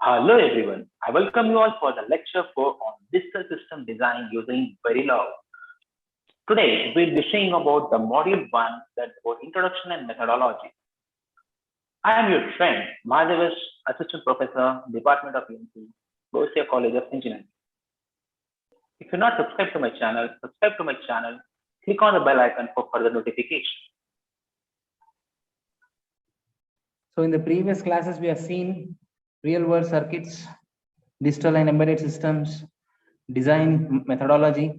Hello everyone. I welcome you all for the lecture 4 on digital system design using Verilog. Today we'll be seeing about the module 1 that for introduction and methodology. I am your friend Madhavesh, Assistant Professor, Department of ENC, Bosnia College of Engineering. If you're not subscribed to my channel, subscribe to my channel, click on the bell icon for further notification. So in the previous classes, we have seen real world circuits, digital and embedded systems, design methodology,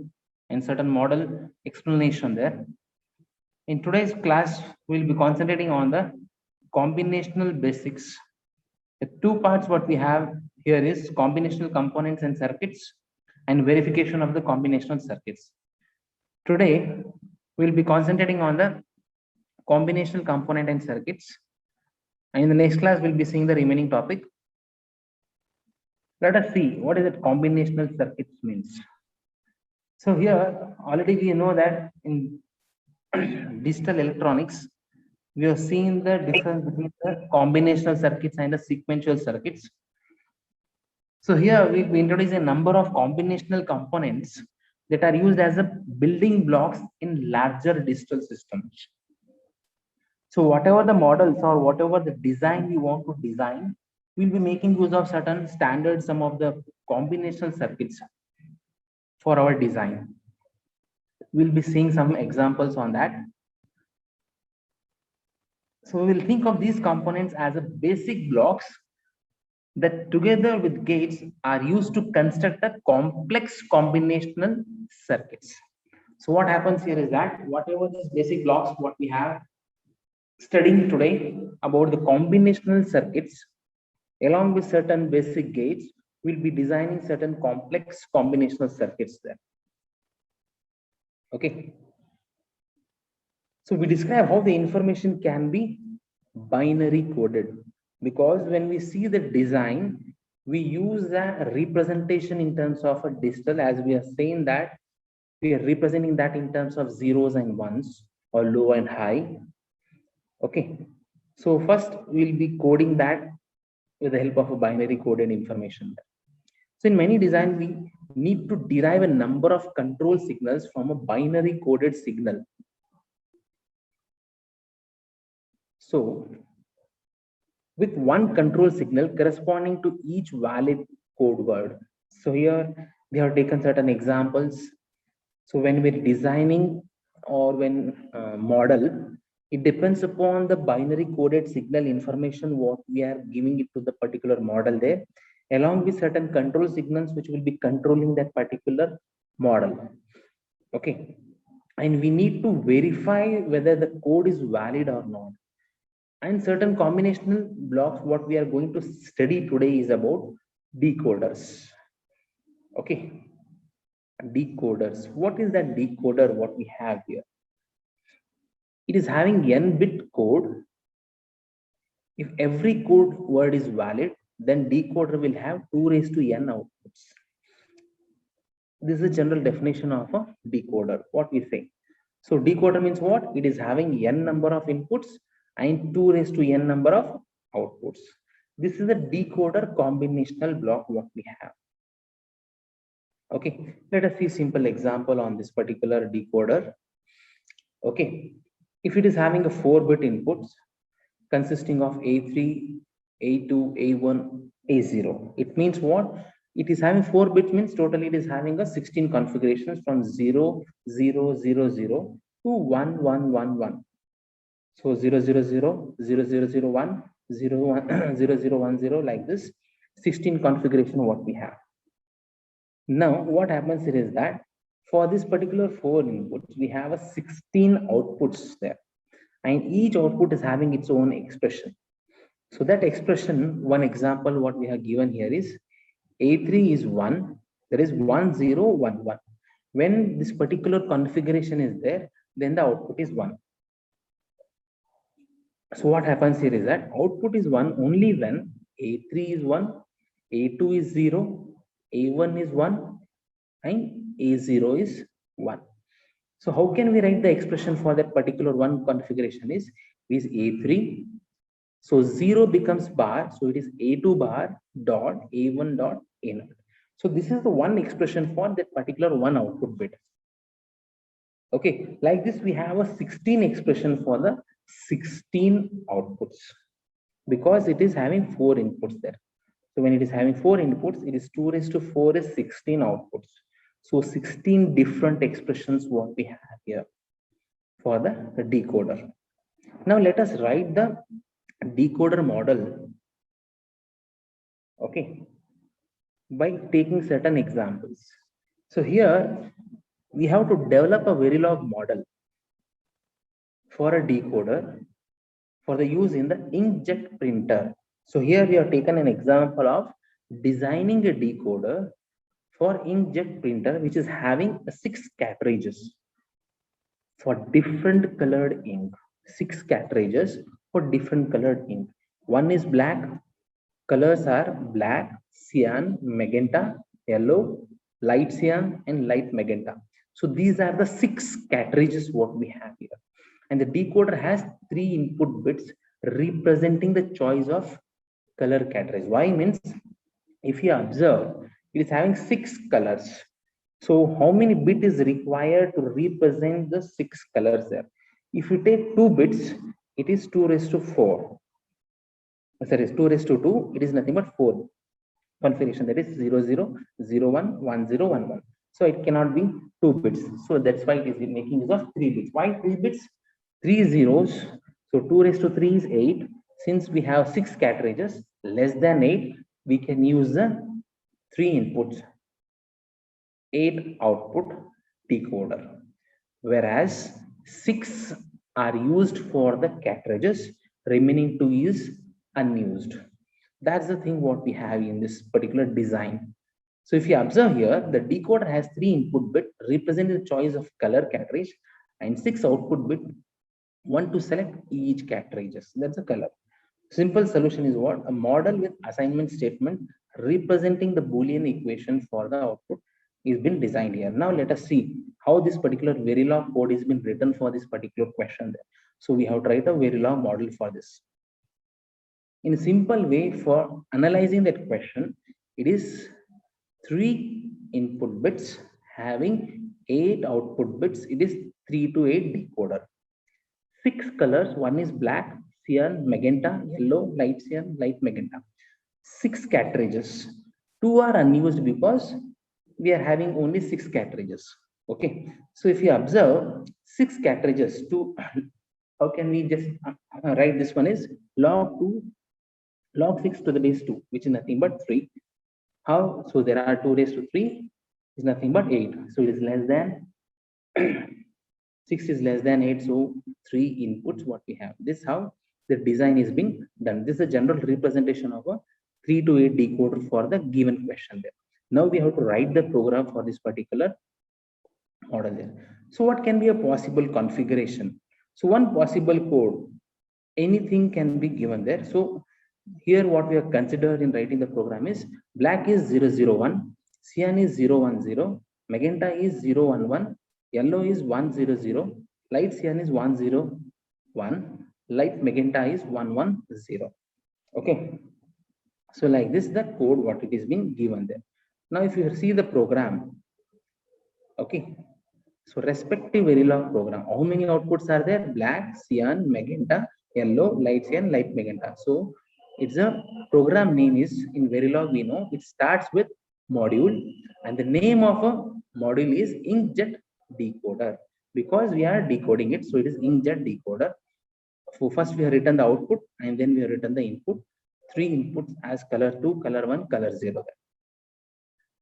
and certain model explanation there. In today's class, we'll be concentrating on the combinational basics. The two parts what we have here is combinational components and circuits and verification of the combinational circuits. Today, we'll be concentrating on the combinational component and circuits. And in the next class, we'll be seeing the remaining topic. Let us see what is it combinational circuits means. So here already we know that in digital electronics, we have seen the difference between the combinational circuits and the sequential circuits. So here we introduce a number of combinational components that are used as a building blocks in larger digital systems. So whatever the models or whatever the design we want to design, we'll be making use of certain standard, some of the combinational circuits for our design. We'll be seeing some examples on that. So we will think of these components as a basic blocks that together with gates are used to construct a complex combinational circuits. So what happens here is that whatever these basic blocks, what we have studying today about the combinational circuits, along with certain basic gates, we'll be designing certain complex combinational circuits there. Okay. So we describe how the information can be binary coded, because when we see the design, we use a representation in terms of a digital, as we are saying that we are representing that in terms of zeros and ones or low and high. Okay. So first we'll be coding that with the help of a binary coded information. So in many design, we need to derive a number of control signals from a binary coded signal. So with one control signal corresponding to each valid code word. So here they have taken certain examples. So when we're designing or when model, it depends upon the binary coded signal information what we are giving it to the particular model there, along with certain control signals which will be controlling that particular model. Okay. And we need to verify whether the code is valid or not. And certain combinational blocks, what we are going to study today is about decoders. Okay. Decoders. What is that decoder what we have here? It is having n bit code. If every code word is valid, then decoder will have 2 raised to n outputs. This is a general definition of a decoder, what we say. So decoder means what? It is having n number of inputs and 2 raised to n number of outputs. This is a decoder combinational block what we have. Okay, let us see simple example on this particular decoder. Okay, if it is having a 4-bit inputs consisting of A3, A2, A1, A0, it means what? It is having 4 bits, means totally it is having a 16 configurations from 0, 0, 0, 0 to 1, 1, 1, 1. So 0, 0, 0, 0, 0, 0, 1, 0, 1, 0, 0, 1, 0, like this, 16 configuration what we have. Now what happens here is that for this particular 4 inputs, we have a 16 outputs there, and each output is having its own expression. So that expression, one example what we have given here is A3 is 1, there is 1, 0, 1, 1. When this particular configuration is there, then the output is 1. So what happens here is that output is 1 only when A3 is 1, A2 is 0, A1 is 1, and A0 is 1. So how can we write the expression for that particular one configuration is A3 So 0 becomes bar. So it is A2 bar dot A1 dot A0. So this is the one expression for that particular one output bit. Okay, like this, we have a 16 expression for the 16 outputs because it is having 4 inputs there. So when it is having 4 inputs, it is 2 raised to 4 is 16 outputs. So 16 different expressions what we have here for the decoder. Now let us write the decoder model, okay, by taking certain examples. So here we have to develop a Verilog model for a decoder for the use in the inkjet printer. So here we have taken an example of designing a decoder for inkjet printer, which is having 6 cartridges for different colored ink. 6 cartridges for different colored ink. One is black. Colors are black, cyan, magenta, yellow, light cyan, and light magenta. So these are the 6 cartridges what we have here. And the decoder has 3 input bits representing the choice of color cartridge. Why means if you observe, it is having 6 colors. So how many bit is required to represent the 6 colors there? If you take 2 bits, it is 2 raised to 4. Sorry, 2 raised to 2, it is nothing but 4 configuration, that is 0 0 0 1 1 0 1 1. So it cannot be 2 bits. So that's why it is making use of 3 bits. Why 3 bits? 3 zeros. So 2 raised to 3 is 8. Since we have 6 cartridges, less than 8, we can use the 3 inputs, 8 output decoder. Whereas 6 are used for the cartridges, remaining 2 is unused. That's the thing what we have in this particular design. So if you observe here, the decoder has 3 input bit representing the choice of color cartridge and 6 output bit, one to select each cartridges. That's the color. Simple solution is what? A model with assignment statement representing the Boolean equation for the output is been designed here. Now let us see how this particular Verilog code is been written for this particular question there. So we have tried a Verilog model for this. In a simple way for analyzing that question, it is 3 input bits having 8 output bits. It is 3 to 8 decoder. 6 colors, one is black, cyan, magenta, yellow, light cyan, light magenta. 6 cartridges. 2 are unused because we are having only 6 cartridges. Okay. So if you observe 6 cartridges, to how can we just write this one is log 2 log 6 to the base 2, which is nothing but 3. How? So there are 2 raised to 3 is nothing but 8. So it is less than 6 is less than 8. So 3 inputs what we have. This is how the design is being done. This is a general representation of a 3 to 8 decoder for the given question there. Now we have to write the program for this particular model there. So what can be a possible configuration? So one possible code, anything can be given there. So here what we have considered in writing the program is black is 001, cyan is 010, magenta is 011, yellow is 100, light cyan is 101, light magenta is 110. Okay. So like this, the code what it is being given there. Now if you see the program, okay. So respective Verilog program, how many outputs are there? Black, cyan, magenta, yellow, light cyan, light magenta. So it's a program name is in Verilog, we know it starts with module and the name of a module is inkjet decoder because we are decoding it. So it is inkjet decoder. So first we have written the output and then we have written the input. 3 inputs as color 2, color 1, color 0.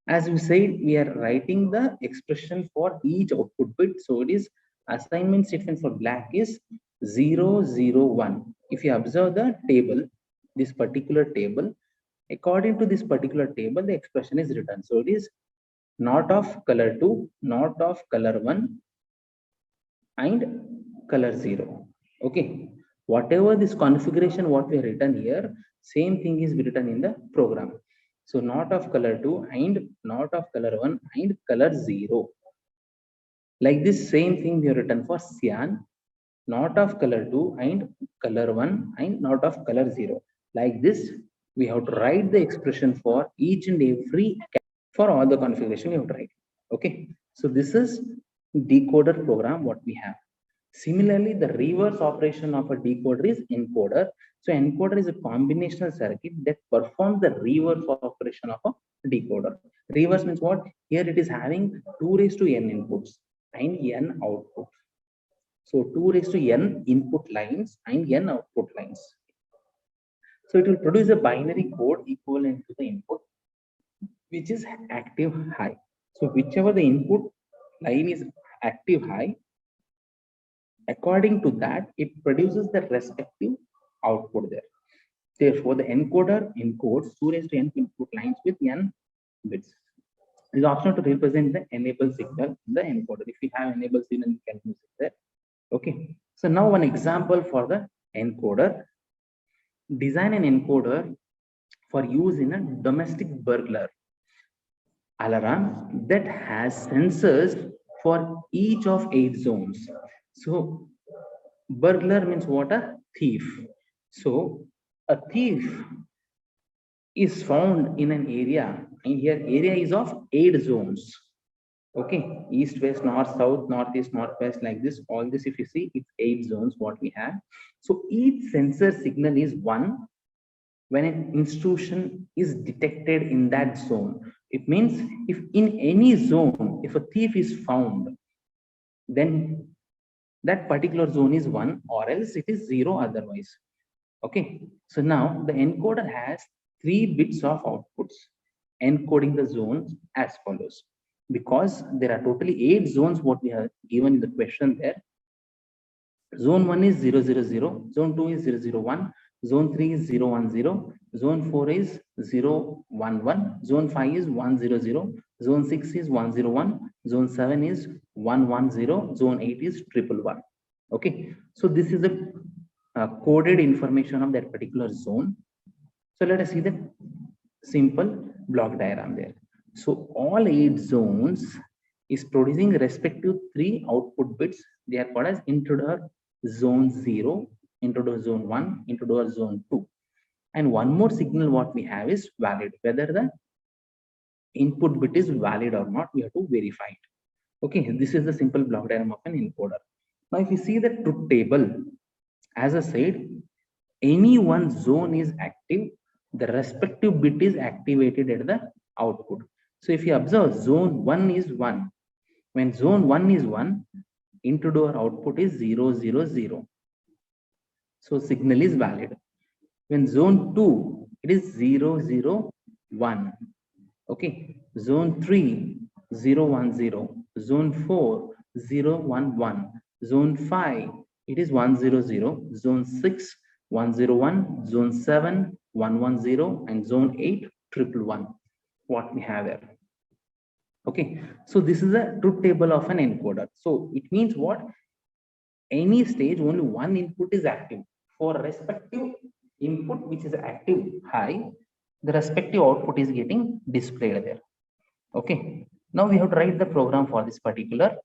As we said, we are writing the expression for each output bit. So it is assignment statement for black is 001. If you observe the table, this particular table, according to this particular table, the expression is written. So it is not of color 2, not of color 1, and color 0. Okay. Whatever this configuration, what we have written here, same thing is written in the program. So not of color 2 and not of color 1 and color 0. Like this same thing we have written for cyan. not of color 2 and color 1 and not of color 0. Like this, we have to write the expression for each and every for all the configuration we have to write. Okay, so this is decoder program what we have. Similarly, the reverse operation of a decoder is encoder. So encoder is a combinational circuit that performs the reverse operation of a decoder. Reverse means what? Here it is having 2 raised to n inputs and n outputs. So 2 raised to n input lines and n output lines. So it will produce a binary code equivalent to the input, which is active high. So whichever the input line is active high, according to that, it produces the respective output there. Therefore, the encoder encodes 2 raised to n input lines with n bits. It is optional to represent the enable signal in the encoder. If we have enable signal, we can use it there. Okay. So now one example for the encoder. Design an encoder for use in a domestic burglar alarm that has sensors for each of 8 zones. So burglar means what? A thief. So a thief is found in an area, and here area is of 8 zones. Okay, east, west, north, south, northeast, northwest, like this. All this, if you see, it's 8 zones what we have. So each sensor signal is 1 when an intrusion is detected in that zone. It means if in any zone, if a thief is found, then that particular zone is 1, or else it is 0 otherwise. Okay, so now the encoder has 3 bits of outputs encoding the zones as follows. Because there are totally 8 zones what we have given in the question there. Zone 1 is 0, 0, 0, zone 2 is 0, 0, 1, zone 3 is 0, 1, 0, zone 4 is 0, 1, 1, zone 5 is 1, 0, 0, zone 6 is 1, 0, 1, zone 7 is 1, 1, 0, zone 8 is 1, 1. Okay, so this is the coded information of that particular zone. So let us see the simple block diagram there. So all 8 zones is producing respective 3 output bits. They are called as intruder zone 0, intruder zone 1, intruder zone 2. And one more signal what we have is valid. Whether the input bit is valid or not, we have to verify it. Okay, this is the simple block diagram of an encoder. Now, if you see the truth table, as I said, any one zone is active, the respective bit is activated at the output. So if you observe, zone 1 is 1. When zone 1 is 1, intruder output is 0, 0, 0. So signal is valid. When zone 2, it is 0, 0, 1. Okay. Zone 3, 0, 1, 0. Zone 4, 0, 1, 1. Zone 5, it is 1, 0, 0. Zone 6, 1, 0, 1. Zone 7, 1, 1, 0. And zone 8, 1, 1. What we have there. Okay. So this is a truth table of an encoder. So it means what? Any stage, only one input is active. For respective input which is active high, the respective output is getting displayed there. Okay, now we have to write the program for this particular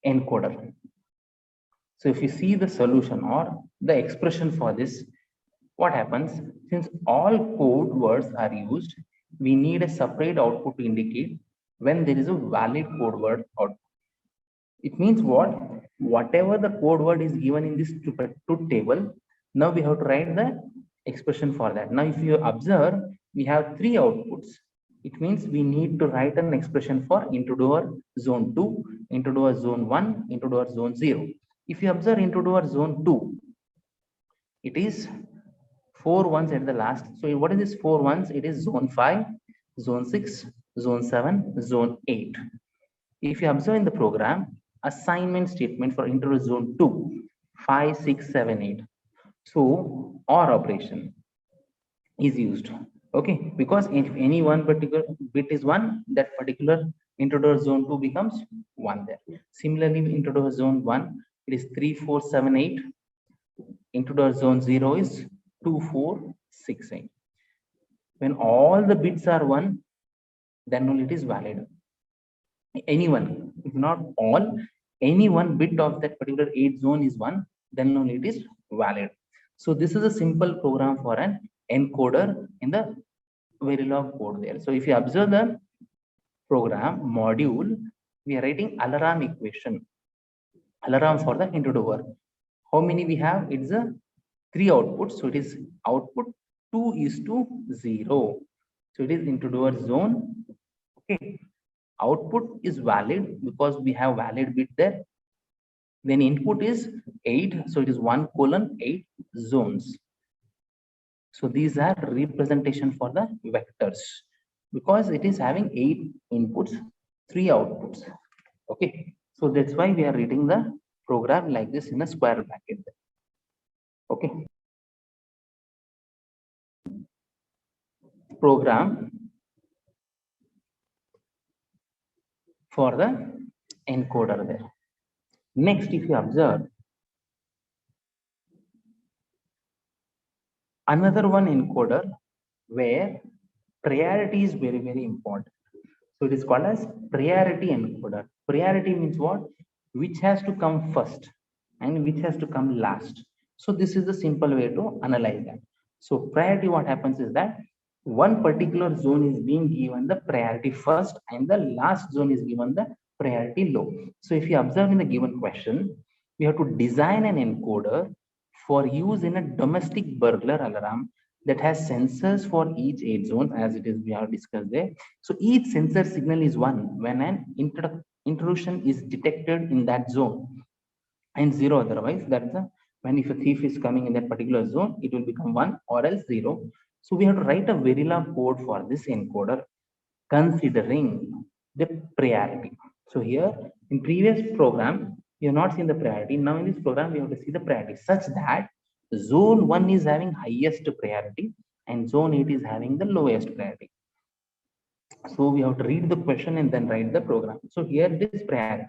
encoder. So if you see the solution or the expression for this, what happens? Since all code words are used, we need a separate output to indicate when there is a valid code word output. It means what? Whatever the code word is given in this truth table, now we have to write the expression for that. Now, if you observe, we have 3 outputs. It means we need to write an expression for intruder zone 2, intruder zone 1, intruder zone 0. If you observe intruder zone 2, it is 4 ones at the last. So what is this 4 ones? It is zone 5, zone 6, zone 7, zone 8. If you observe in the program, assignment statement for intruder zone 2, 5, 6, 7, 8. So OR operation is used. Okay, because if any one particular bit is 1, that particular intruder zone 2 becomes 1 there. Similarly, intruder zone 1, it is 3, 4, 7, 8. Intruder zone 0 is 2, 4, 6, 8. When all the bits are 1, then only it is valid. Anyone, if not all, any one bit of that particular 8 zone is 1, then only it is valid. So this is a simple program for an encoder in the Verilog code there. So if you observe the program module, we are writing alarm equation, alarm for the introducer. How many we have? It's a 3 outputs. So it is output 2:0. So it is introducer zone. Okay. Output is valid because we have valid bit there. Then input is 8. So it is 1:8 zones. So these are representation for the vectors because it is having 8 inputs, 3 outputs. Okay. So that's why we are reading the program like this in a square bracket. Okay. Program for the encoder there. Next, if you observe another one encoder where priority is very, very important. So it is called as priority encoder. Priority means what? Which has to come first and which has to come last. So this is the simple way to analyze that. So priority, what happens is that one particular zone is being given the priority first and the last zone is given the priority low. So if you observe in the given question, we have to design an encoder for use in a domestic burglar alarm that has sensors for each 8 zones as it is we have discussed there. So each sensor signal is 1 when an intrusion is detected in that zone and 0 otherwise. That's the when if a thief is coming in that particular zone, it will become 1 or else 0. So we have to write a Verilog code for this encoder considering the priority. So here in previous program, you have not seen the priority. Now in this program, we have to see the priority such that zone 1 is having highest priority and zone 8 is having the lowest priority. So we have to read the question and then write the program. So here it is priority.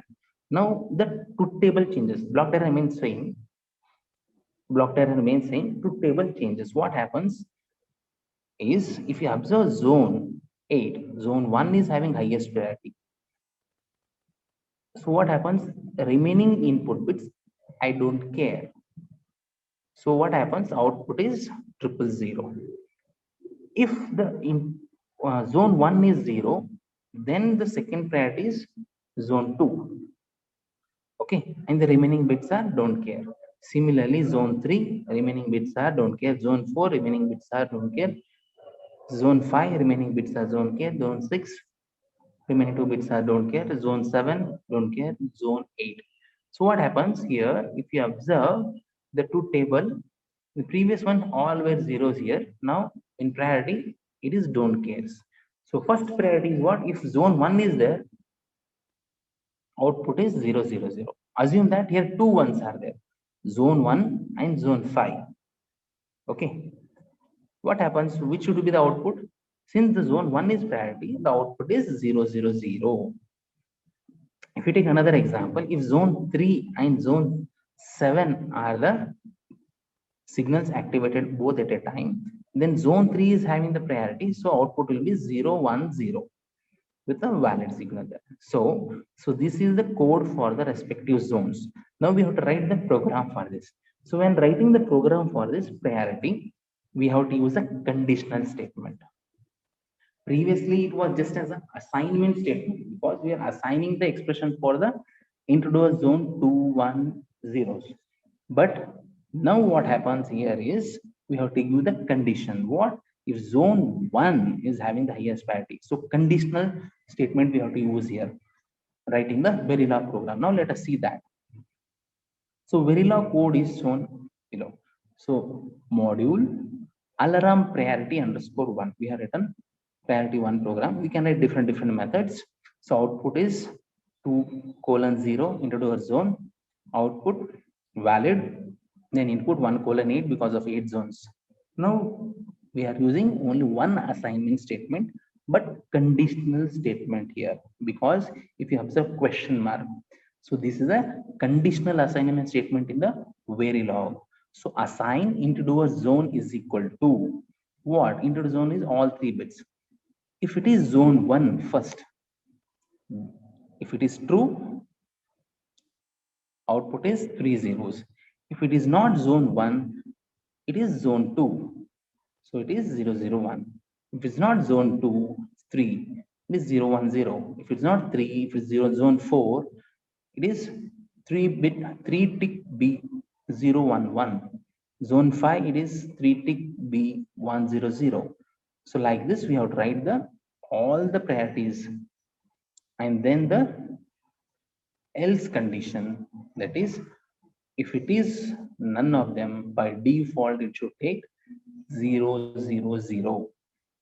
Now the truth table changes. Block diagram remains same. Block diagram remains same. Truth table changes. What happens is if you observe zone 8, zone 1 is having highest priority. So what happens? The remaining input bits, I don't care. So what happens? Output is 000. If the zone 1 is 0, then the second priority is zone 2. Okay, and the remaining bits are don't care. Similarly, zone 3, remaining bits are don't care. Zone 4, remaining bits are don't care. Zone 5, remaining bits are don't care. Zone 6, remaining 2 bits are don't care. Zone 7, don't care. Zone 8. So what happens here, if you observe the two table, the previous one all were zeros here. Now in priority, it is don't cares. So first priority is what? If zone 1 is there, output is 000. Assume that here two ones are there, zone 1 and zone 5. Okay. What happens? Which should be the output? Since the zone 1 is priority, the output is 000. If you take another example, if zone 3 and zone 7 are the signals activated both at a time, then zone 3 is having the priority, so output will be 010 with a valid signal there. So this is the code for the respective zones. Now we have to write the program for this. So when writing the program for this priority, we have to use a conditional statement. Previously, it was just as an assignment statement because we are assigning the expression for the introducer zone 2, 1, 0s. But now what happens here is we have to give the condition. What if zone 1 is having the highest priority? So conditional statement we have to use here, writing the Verilog program. Now let us see that. So Verilog code is shown below. So module alarm priority underscore 1. We have written priority 1 program. We can write different methods. So output is 2:0 introducer zone. Output valid, then input 1:8 because of 8 zones. Now we are using only one assignment statement, but conditional statement here because if you observe question mark, so this is a conditional assignment statement in the Verilog. So assign introducer zone is equal to what? Introducer zone is all 3 bits. If it is zone 1 first, if it is true, output is 3 zeros. If it is not zone 1, it is zone 2. So it is 0, 0, 1. If it's not zone 2, 3, it is 0, 1, 0. If it's not 3, if it's 0, zone 4, it is 3 tick B 0, 1, 1. Zone 5, it is 3 tick B 1, 0, 0. So like this, we have to write the all the priorities and then the else condition, that is, if it is none of them, by default it should take 0, 0, 0.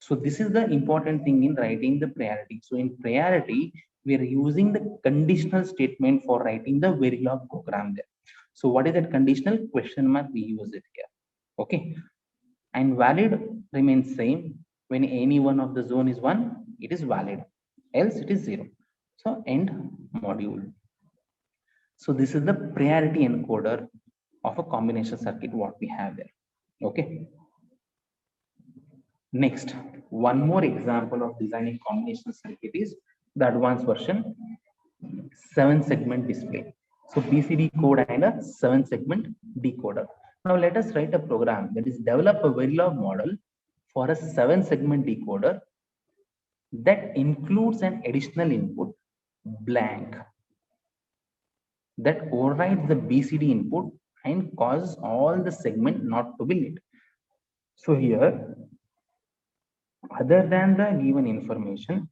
So this is the important thing in writing the priority. So in priority, we are using the conditional statement for writing the Verilog program there. So what is that conditional? Question mark, we use it here. Okay. And valid remains same. When any one of the zone is 1, it is valid, else it is 0. So end module. So this is the priority encoder of a combination circuit what we have there. Okay. Next, one more example of designing combination circuit is the advanced version 7-segment display. So BCD code and a 7-segment decoder. Now let us write a program that is develop a Verilog model for a 7-segment decoder that includes an additional input blank that overrides the BCD input and causes all the segment not to be lit. So here, other than the given information,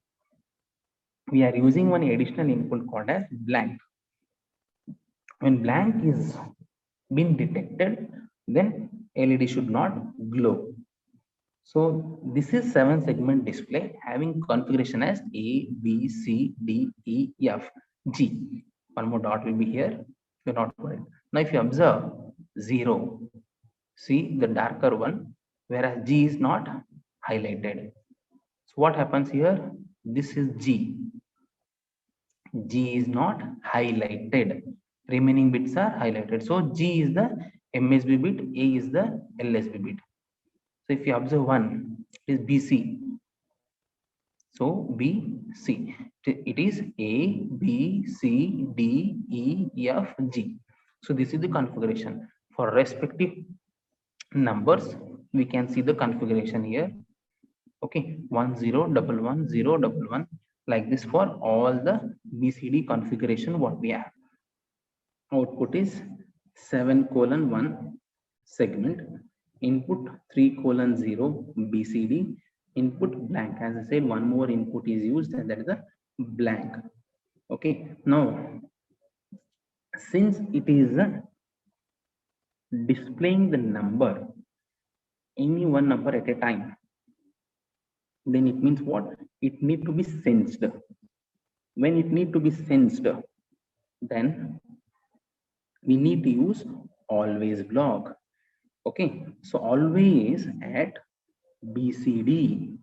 we are using one additional input called as blank. When blank is been detected, then LED should not glow. So this is 7-segment display having configuration as A, B, C, D, E, F, G. One more dot will be here. You're not worried. Now if you observe 0, see the darker one, whereas G is not highlighted. So what happens here? This is G. G is not highlighted. Remaining bits are highlighted. So G is the MSB bit, A is the LSB bit. So if you observe 1, it is BC. So BC. It is A, B, C, D, E, F, G. So this is the configuration. For respective numbers, we can see the configuration here. Okay, 1, 0, 1, 1, 0, 1, 1, like this for all the BCD configuration what we have. Output is 7:1 segment, input 3:0 BCD, input blank. As I said, one more input is used, and that is a blank. Okay, now since it is displaying the number, any one number at a time, then it means what? It need to be sensed. When it need to be sensed, then we need to use always block. Okay, so always at BCD,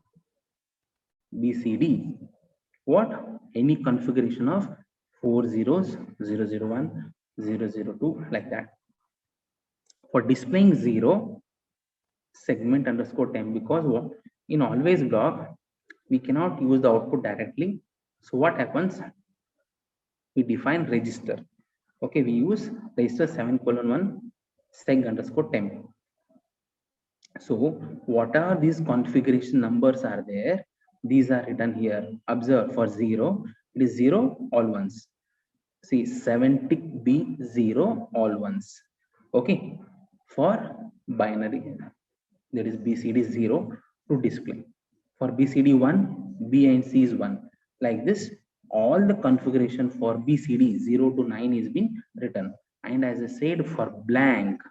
what? Any configuration of 4 zeros, 001, 002, like that. For displaying 0, segment underscore temp, because what? In always block, we cannot use the output directly. So what happens? We define register. Okay, we use register 7:1 seg underscore temp. So what are these configuration numbers are there? These are written here. Observe, for 0, it is 0, all ones. See, 7 tick B, 0, all ones. Okay, for binary, that is BCD 0 to display. For BCD 1, B and C is 1. Like this, all the configuration for BCD 0 to 9 is been written. And as I said, for blank,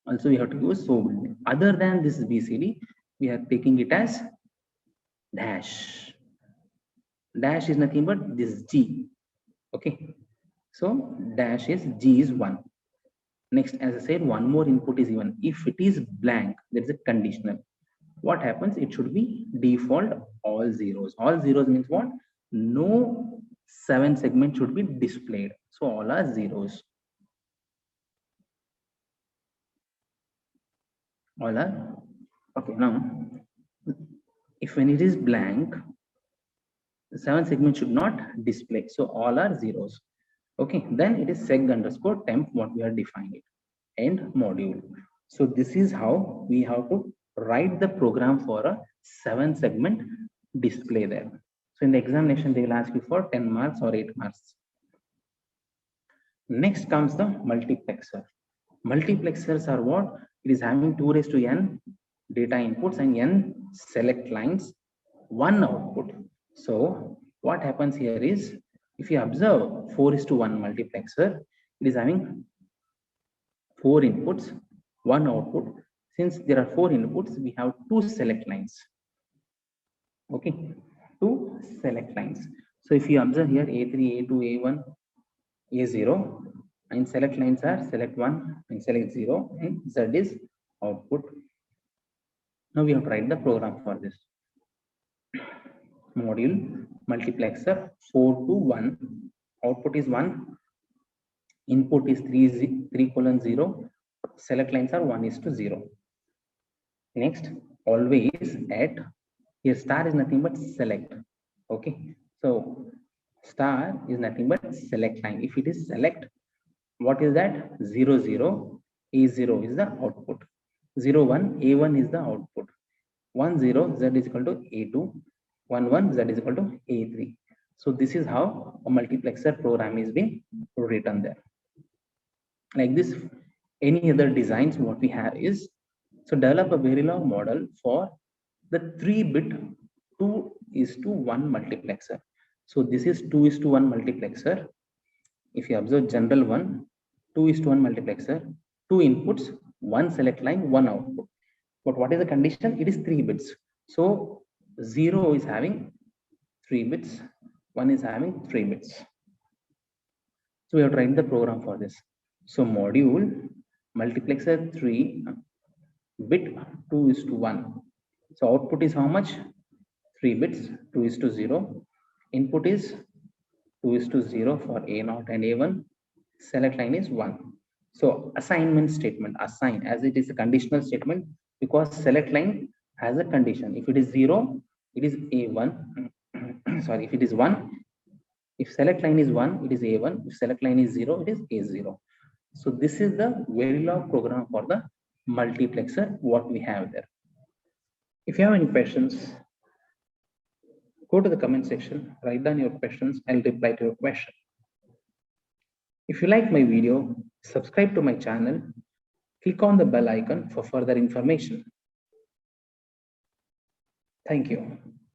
also we have to use, so other than this BCD, we are taking it as dash. Dash is nothing but this G. Okay, so dash is G is 1. Next, as I said, one more input is given. If it is blank, there is a conditional. What happens? It should be default all zeros. All zeros means what? No 7 segment should be displayed. So all are zeros. All are okay. Now, if when it is blank, the 7 segment should not display. So all are zeros. Okay, then it is seg underscore temp, what we are defining, and module. So this is how we have to write the program for a 7-segment display there. So in the examination, they will ask you for 10 marks or 8 marks. Next comes the multiplexer. Multiplexers are what? It is having 2 raised to n data inputs and n select lines, 1 output. So what happens here is, if you observe 4:1 multiplexer, it is having 4 inputs, 1 output. Since there are 4 inputs, we have 2 select lines. Okay, 2 select lines. So if you observe here, A3, A2, A1, A0, and select lines are select 1 and select 0, and Z is output. Now we have to write the program for this. Module multiplexer 4 to 1, output is 1, input is 3:0, select lines are 1:0. Next, always at, here star is nothing but select. Okay, so star is nothing but select line. If it is select, what is that? 0, 0, A0 is the output. 0, 1, A1 is the output. 1, 0, Z is equal to A2. 1, 1, Z is equal to A3. So this is how a multiplexer program is being written there. Like this, any other designs what we have is, so develop a Verilog model for the 3-bit 2:1 multiplexer. So this is 2:1 multiplexer. If you observe general one, 2:1 multiplexer, 2 inputs, 1 select line, 1 output. But what is the condition? It is 3 bits. So 0 is having 3 bits, 1 is having 3 bits. So we have tried the program for this. So module multiplexer 3 bit 2:1. So output is how much? 3 bits, 2:0. Input is 2:0 for A0 and A1. Select line is 1. So assignment statement, assign, as it is a conditional statement, because select line has a condition. If it is 0, it is A1. Sorry, if it is 1, if select line is 1, it is A1. If select line is 0, it is A0. So this is the Verilog program for the multiplexer, what we have there. If you have any questions, go to the comment section, write down your questions, and reply to your question. If you like my video, subscribe to my channel, click on the bell icon for further information. Thank you.